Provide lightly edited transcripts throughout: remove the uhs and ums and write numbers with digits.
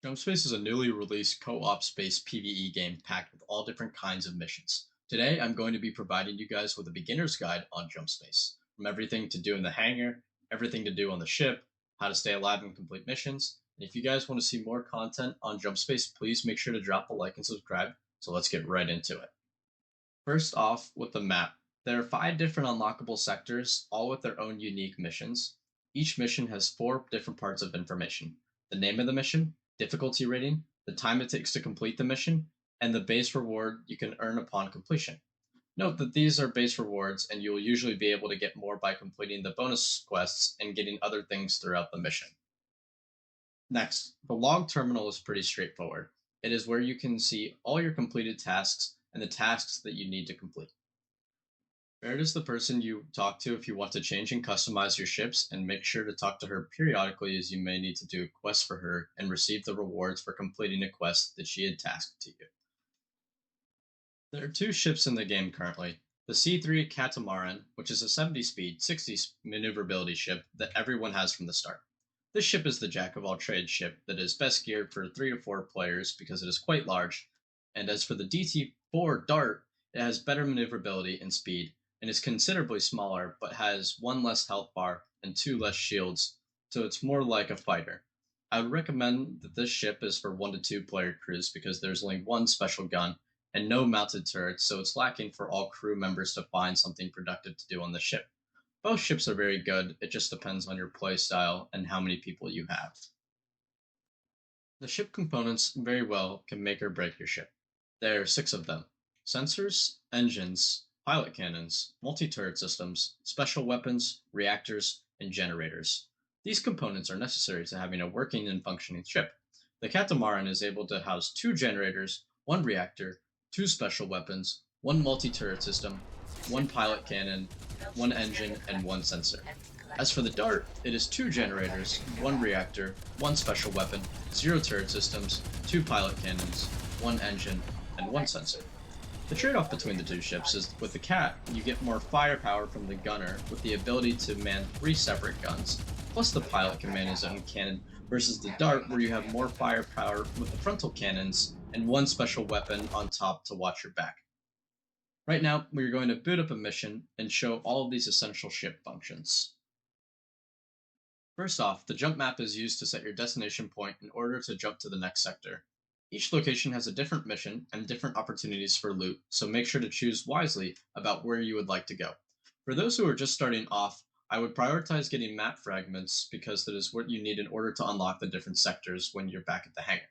Jumpspace is a newly released co-op space PvE game packed with all different kinds of missions. Today, I'm going to be providing you guys with a beginner's guide on Jumpspace, from everything to do in the hangar, everything to do on the ship, how to stay alive and complete missions. And if you guys want to see more content on Jumpspace, please make sure to drop a like and subscribe. So let's get right into it. First off, with the map, there are 5 different unlockable sectors, all with their own unique missions. Each mission has 4 different parts of information: the name of the mission, difficulty rating, the time it takes to complete the mission, and the base reward you can earn upon completion. Note that these are base rewards, and you will usually be able to get more by completing the bonus quests and getting other things throughout the mission. Next, the log terminal is pretty straightforward. It is where you can see all your completed tasks and the tasks that you need to complete. Baird is the person you talk to if you want to change and customize your ships, and make sure to talk to her periodically as you may need to do a quest for her and receive the rewards for completing a quest that she had tasked to you. There are 2 ships in the game currently: the C3 Catamaran, which is a 70 speed, 60 maneuverability ship that everyone has from the start. This ship is the jack of all trades ship that is best geared for 3 to 4 players because it is quite large. And as for the DT4 Dart, it has better maneuverability and speed, and is considerably smaller but has 1 less health bar and 2 less shields, so it's more like a fighter. I would recommend that this ship is for 1 to 2 player crews because there's only 1 special gun and no mounted turrets, so it's lacking for all crew members to find something productive to do on the ship. Both ships are very good, it just depends on your play style and how many people you have. The ship components very well can make or break your ship. There are 6 of them: sensors, engines, pilot cannons, multi turret systems, special weapons, reactors, and generators. These components are necessary to having a working and functioning ship. The Catamaran is able to house 2 generators, 1 reactor, 2 special weapons, 1 multi turret system, 1 pilot cannon, 1 engine, and 1 sensor. As for the Dart, it is 2 generators, 1 reactor, 1 special weapon, 0 turret systems, 2 pilot cannons, 1 engine, and 1 sensor. The trade off between the 2 ships is with the Cat, you get more firepower from the gunner with the ability to man 3 separate guns, plus the pilot can man his own cannon, versus the Dart, where you have more firepower with the frontal cannons and 1 special weapon on top to watch your back. Right now, we're going to boot up a mission and show all of these essential ship functions. First off, the jump map is used to set your destination point in order to jump to the next sector. Each location has a different mission and different opportunities for loot, so make sure to choose wisely about where you would like to go. For those who are just starting off, I would prioritize getting map fragments because that is what you need in order to unlock the different sectors when you're back at the hangar.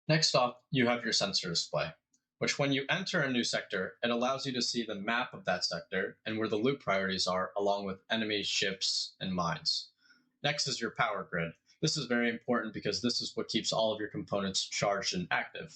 Next off, you have your sensor display, which when you enter a new sector, it allows you to see the map of that sector and where the loot priorities are, along with enemy ships and mines. Next is your power grid. This is very important because this is what keeps all of your components charged and active.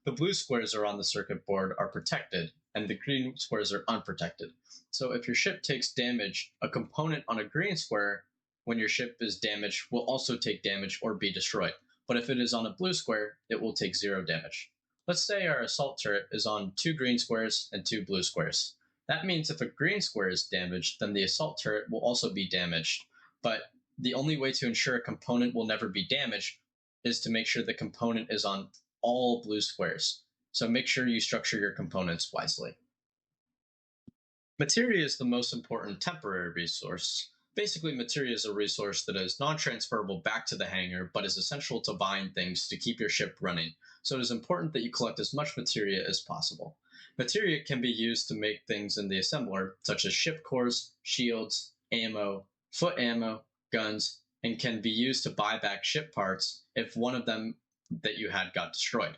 The blue squares are on the circuit board are protected, and the green squares are unprotected. So if your ship takes damage, a component on a green square, when your ship is damaged, will also take damage or be destroyed. But if it is on a blue square, it will take 0 damage. Let's say our assault turret is on 2 green squares and 2 blue squares. That means if a green square is damaged, then the assault turret will also be damaged. But the only way to ensure a component will never be damaged is to make sure the component is on all blue squares. So make sure you structure your components wisely. Materia is the most important temporary resource. Basically, materia is a resource that is non-transferable back to the hangar, but is essential to buying things to keep your ship running, so it is important that you collect as much materia as possible. Materia can be used to make things in the assembler, such as ship cores, shields, ammo, foot ammo, guns, and can be used to buy back ship parts if one of them that you had got destroyed.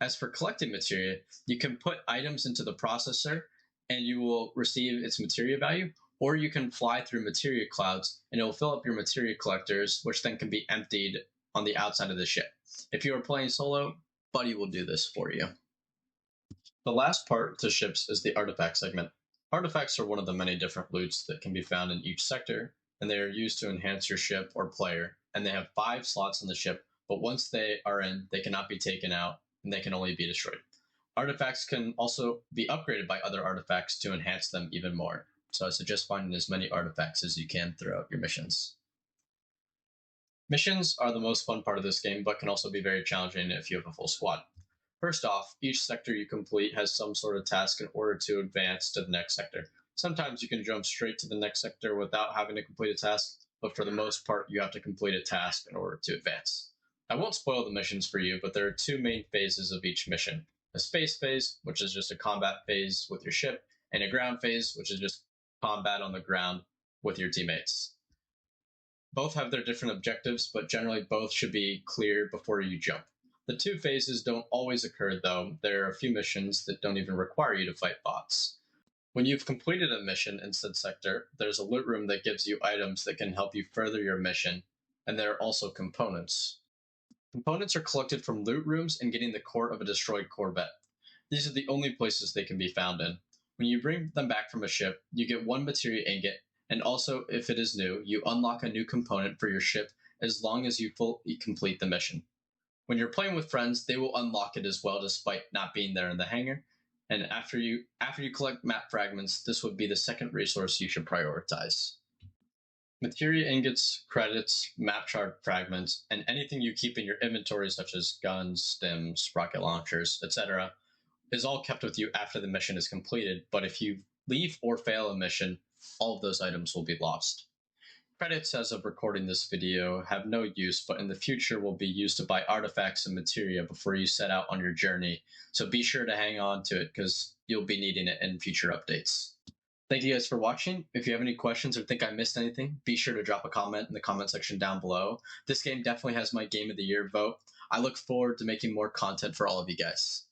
As for collecting materia, you can put items into the processor and you will receive its materia value, or you can fly through materia clouds and it will fill up your materia collectors, which then can be emptied on the outside of the ship. If you are playing solo, Buddy will do this for you. The last part to ships is the artifact segment. Artifacts are one of the many different loots that can be found in each sector, and they are used to enhance your ship or player, and they have 5 slots in the ship, but once they are in, they cannot be taken out, and they can only be destroyed. Artifacts can also be upgraded by other artifacts to enhance them even more, so I suggest finding as many artifacts as you can throughout your missions. Missions are the most fun part of this game, but can also be very challenging if you have a full squad. First off, each sector you complete has some sort of task in order to advance to the next sector. Sometimes you can jump straight to the next sector without having to complete a task, but for the most part, you have to complete a task in order to advance. I won't spoil the missions for you, but there are two main phases of each mission: a space phase, which is just a combat phase with your ship, and a ground phase, which is just combat on the ground with your teammates. Both have their different objectives, but generally both should be clear before you jump. The two phases don't always occur, though. There are a few missions that don't even require you to fight bots. When you've completed a mission in said sector, there's a loot room that gives you items that can help you further your mission, and there are also components. Components are collected from loot rooms and getting the core of a destroyed Corvette. These are the only places they can be found in. When you bring them back from a ship, you get one materia ingot, and also, if it is new, you unlock a new component for your ship as long as you fully complete the mission. When you're playing with friends, they will unlock it as well despite not being there in the hangar. And after you collect map fragments, this would be the second resource you should prioritize. Materia ingots, credits, map chart fragments, and anything you keep in your inventory such as guns, stims, rocket launchers, etc., is all kept with you after the mission is completed, but if you leave or fail a mission, all of those items will be lost. Credits as of recording this video have no use, but in the future will be used to buy artifacts and materia before you set out on your journey, so be sure to hang on to it because you'll be needing it in future updates. Thank you guys for watching. If you have any questions or think I missed anything, be sure to drop a comment in the comment section down below. This game definitely has my Game of the Year vote. I look forward to making more content for all of you guys.